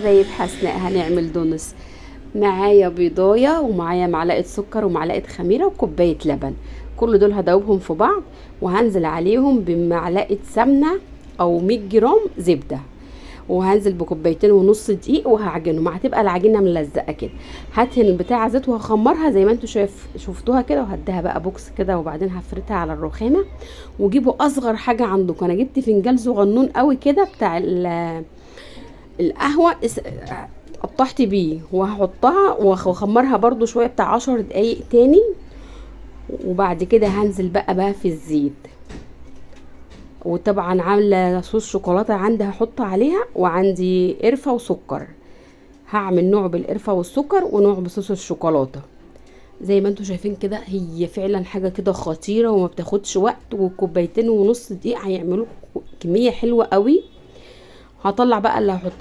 حبايب حسناء هنعمل دونس. معايا بيضايه ومعايا معلقه سكر ومعلقه خميره وكوبايه لبن. كل دول هدوبهم في بعض وهنزل عليهم بمعلقه سمنه او 100 جرام زبده، وهنزل بكوبايتين ونص دقيق وهعجنهم. هتبقى العجينه ملزقه كده. هدهن البتاع زيت وهخمرها زي ما انتوا شفتوها كده، وهديها بقى بوكس كده، وبعدين هفردها على الرخامه. وجيبوا اصغر حاجه عندكم. انا جبت فنجان صغنون قوي كده بتاع القهوه، قطعت بيه وهحطها واخمرها برضو شويه بتاع 10 دقايق تاني. وبعد كده هنزل بقى في الزيت. وطبعا عامله صوص شوكولاته عندي هحط عليها، وعندي قرفه وسكر. هعمل نوع بالقرفه والسكر ونوع بصوص الشوكولاته. زي ما انتوا شايفين كده، هي فعلا حاجه كده خطيره وما بتاخدش وقت، وكوبايتين ونص دقيق هيعملوا كميه حلوه قوي. هطلع بقى اللي هحط